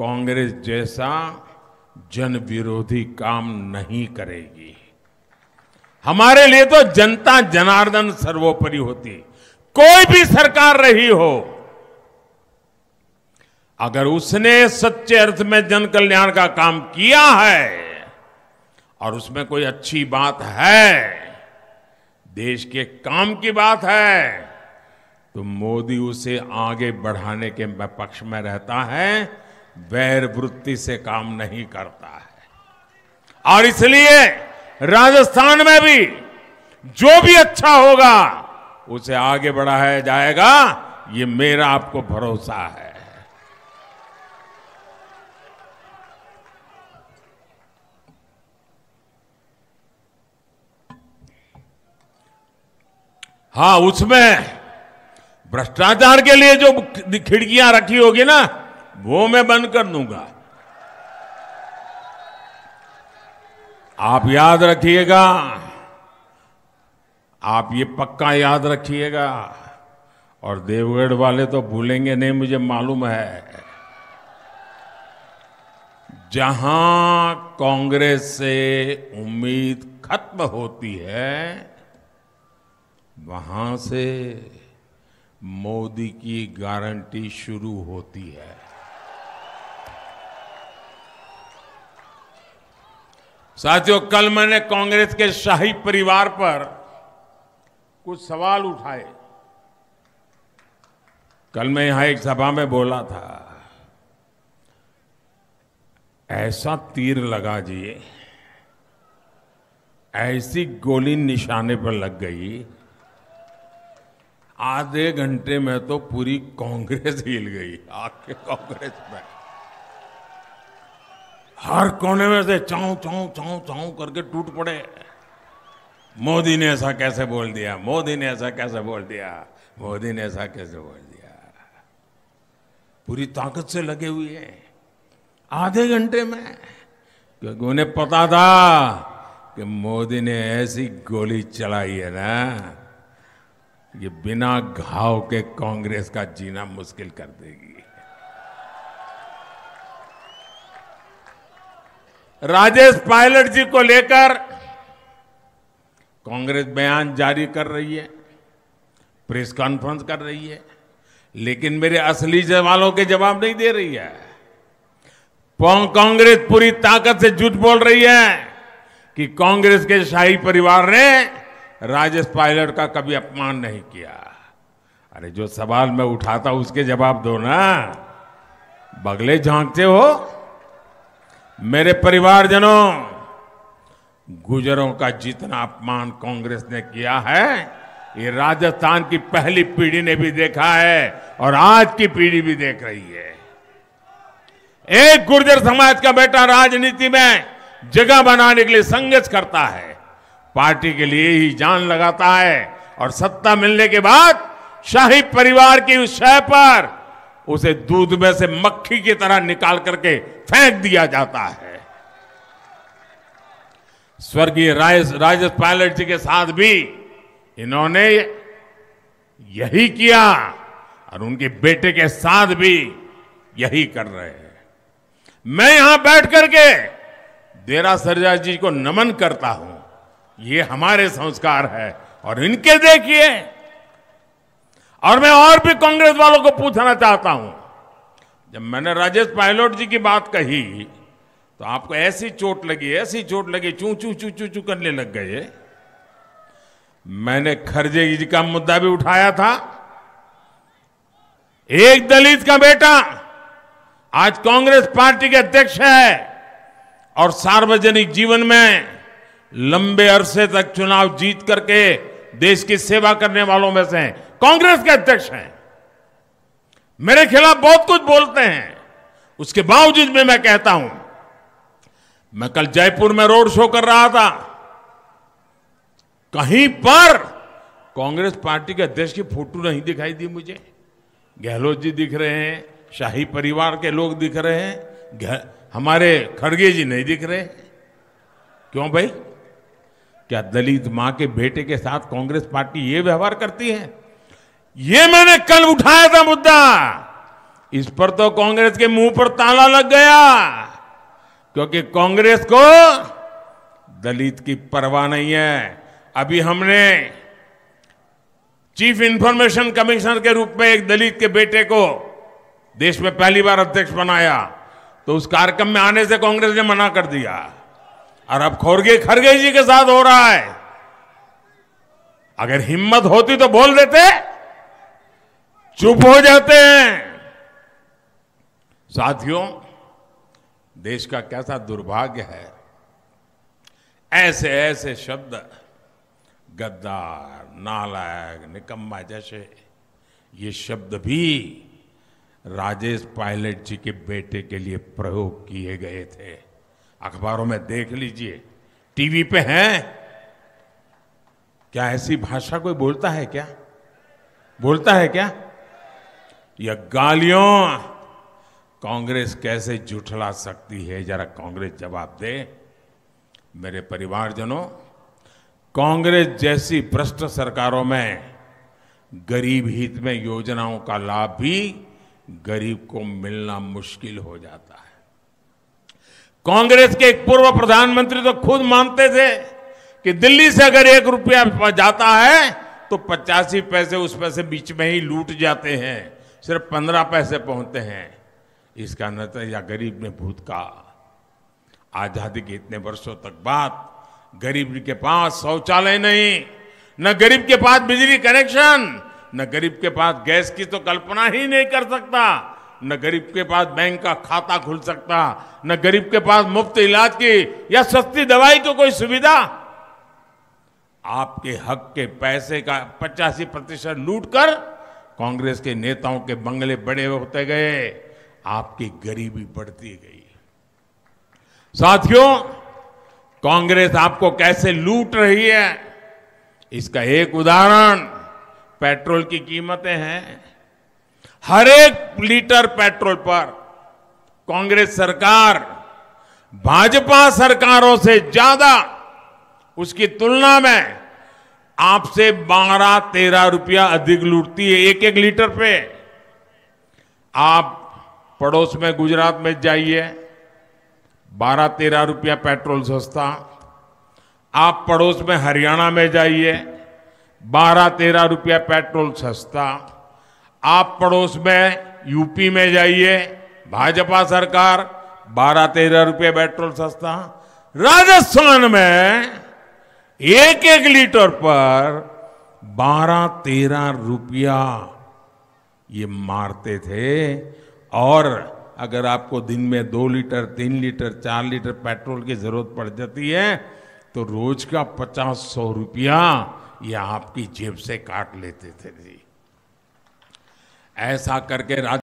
कांग्रेस जैसा जन विरोधी काम नहीं करेगी। हमारे लिए तो जनता जनार्दन सर्वोपरि होती। कोई भी सरकार रही हो, अगर उसने सच्चे अर्थ में जन कल्याण का काम किया है और उसमें कोई अच्छी बात है, देश के काम की बात है, तो मोदी उसे आगे बढ़ाने के पक्ष में रहता है, वैर वृत्ति से काम नहीं करता है। और इसलिए राजस्थान में भी जो भी अच्छा होगा उसे आगे बढ़ाया जाएगा, ये मेरा आपको भरोसा है। हाँ, उसमें भ्रष्टाचार के लिए जो खिड़कियां रखी होगी ना, वो मैं बंद कर दूंगा। आप याद रखिएगा, आप ये पक्का याद रखिएगा, और देवगढ़ वाले तो भूलेंगे नहीं, मुझे मालूम है। जहां कांग्रेस से उम्मीद खत्म होती है, वहां से मोदी की गारंटी शुरू होती है। साथियों, कल मैंने कांग्रेस के शाही परिवार पर कुछ सवाल उठाए। कल मैं यहां एक सभा में बोला था, ऐसा तीर लगा जी, ऐसी गोली निशाने पर लग गई, आधे घंटे में तो पूरी कांग्रेस हिल गई। आपके कांग्रेस में हर कोने में से चाऊ चाऊ चाऊ चाऊ करके टूट पड़े। मोदी ने ऐसा कैसे बोल दिया, मोदी ने ऐसा कैसे बोल दिया, मोदी ने ऐसा कैसे बोल दिया। पूरी ताकत से लगे हुए हैं आधे घंटे में, क्योंकि उन्हें पता था कि मोदी ने ऐसी गोली चलाई है ना, ये बिना घाव के कांग्रेस का जीना मुश्किल कर देगी। राजेश पायलट जी को लेकर कांग्रेस बयान जारी कर रही है, प्रेस कॉन्फ्रेंस कर रही है, लेकिन मेरे असली सवालों के जवाब नहीं दे रही है। कांग्रेस पूरी ताकत से झूठ बोल रही है कि कांग्रेस के शाही परिवार ने राजेश पायलट का कभी अपमान नहीं किया। अरे जो सवाल मैं उठाता उसके जवाब दो ना, बगले झांकते हो। मेरे परिवारजनों, गुजरों का जितना अपमान कांग्रेस ने किया है, ये राजस्थान की पहली पीढ़ी ने भी देखा है और आज की पीढ़ी भी देख रही है। एक गुर्जर समाज का बेटा राजनीति में जगह बनाने के लिए संघर्ष करता है, पार्टी के लिए ही जान लगाता है, और सत्ता मिलने के बाद शाही परिवार की उस शय पर उसे दूध में से मक्खी की तरह निकाल करके फेंक दिया जाता है। स्वर्गीय राजेश पायलट जी के साथ भी इन्होंने यही किया और उनके बेटे के साथ भी यही कर रहे हैं। मैं यहां बैठ करके देरासरिया जी को नमन करता हूं, ये हमारे संस्कार है, और इनके देखिए। और मैं और भी कांग्रेस वालों को पूछना चाहता हूं, जब मैंने राजेश पायलट जी की बात कही तो आपको ऐसी चोट लगी, ऐसी चोट लगी, चू चू चू चू चू करने लग गए। मैंने खरगे जी का मुद्दा भी उठाया था। एक दलित का बेटा आज कांग्रेस पार्टी के अध्यक्ष है और सार्वजनिक जीवन में लंबे अरसे तक चुनाव जीत करके देश की सेवा करने वालों में से हैं, कांग्रेस के अध्यक्ष हैं। मेरे खिलाफ बहुत कुछ बोलते हैं, उसके बावजूद भी मैं कहता हूं, मैं कल जयपुर में रोड शो कर रहा था, कहीं पर कांग्रेस पार्टी के अध्यक्ष की फोटो नहीं दिखाई दी मुझे। गहलोत जी दिख रहे हैं, शाही परिवार के लोग दिख रहे हैं, हमारे खड़गे जी नहीं दिख रहे। क्यों भाई? क्या दलित मां के बेटे के साथ कांग्रेस पार्टी ये व्यवहार करती है? ये मैंने कल उठाया था मुद्दा, इस पर तो कांग्रेस के मुंह पर ताला लग गया, क्योंकि कांग्रेस को दलित की परवाह नहीं है। अभी हमने चीफ इंफॉर्मेशन कमिश्नर के रूप में एक दलित के बेटे को देश में पहली बार अध्यक्ष बनाया, तो उस कार्यक्रम में आने से कांग्रेस ने मना कर दिया। और अब खरगे जी के साथ हो रहा है। अगर हिम्मत होती तो बोल देते, चुप हो जाते हैं। साथियों, देश का कैसा दुर्भाग्य है, ऐसे ऐसे शब्द गद्दार, नालायक, निकम्मा जैसे ये शब्द भी राजेश पायलट जी के बेटे के लिए प्रयोग किए गए थे। अखबारों में देख लीजिए, टीवी पे हैं। क्या ऐसी भाषा कोई बोलता है क्या? बोलता है क्या? यह गालियों कांग्रेस कैसे झुठला सकती है, जरा कांग्रेस जवाब दे। मेरे परिवारजनों, कांग्रेस जैसी भ्रष्ट सरकारों में गरीब हित में योजनाओं का लाभ भी गरीब को मिलना मुश्किल हो जाता है। कांग्रेस के एक पूर्व प्रधानमंत्री तो खुद मानते थे कि दिल्ली से अगर 1 रुपया जाता है तो 85 पैसे उसमें से बीच में ही लूट जाते हैं, सिर्फ 15 पैसे पहुंचते हैं। इसका नतीजा गरीब ने भूत का। आजादी के इतने वर्षों तक बाद गरीब के पास शौचालय नहीं, न गरीब के पास बिजली कनेक्शन, न गरीब के पास गैस की तो कल्पना ही नहीं कर सकता, न गरीब के पास बैंक का खाता खुल सकता, न गरीब के पास मुफ्त इलाज की या सस्ती दवाई की कोई सुविधा। आपके हक के पैसे का 85% लूटकर कांग्रेस के नेताओं के बंगले बड़े होते गए, आपकी गरीबी बढ़ती गई। साथियों, कांग्रेस आपको कैसे लूट रही है, इसका एक उदाहरण पेट्रोल की कीमतें हैं। हर एक लीटर पेट्रोल पर कांग्रेस सरकार भाजपा सरकारों से ज्यादा, उसकी तुलना में आपसे 12-13 रुपया अधिक लूटती है एक एक लीटर पे। आप पड़ोस में गुजरात में जाइए, 12-13 रुपया पेट्रोल सस्ता। आप पड़ोस में हरियाणा में जाइए, 12-13 रुपया पेट्रोल सस्ता। आप पड़ोस में यूपी में जाइए, भाजपा सरकार, 12-13 रुपये पेट्रोल सस्ता। राजस्थान में एक एक लीटर पर 12-13 रुपया ये मारते थे। और अगर आपको दिन में 2 लीटर, 3 लीटर, 4 लीटर पेट्रोल की जरूरत पड़ जाती है तो रोज का 50-100 रुपया ये आपकी जेब से काट लेते थे जी। ऐसा करके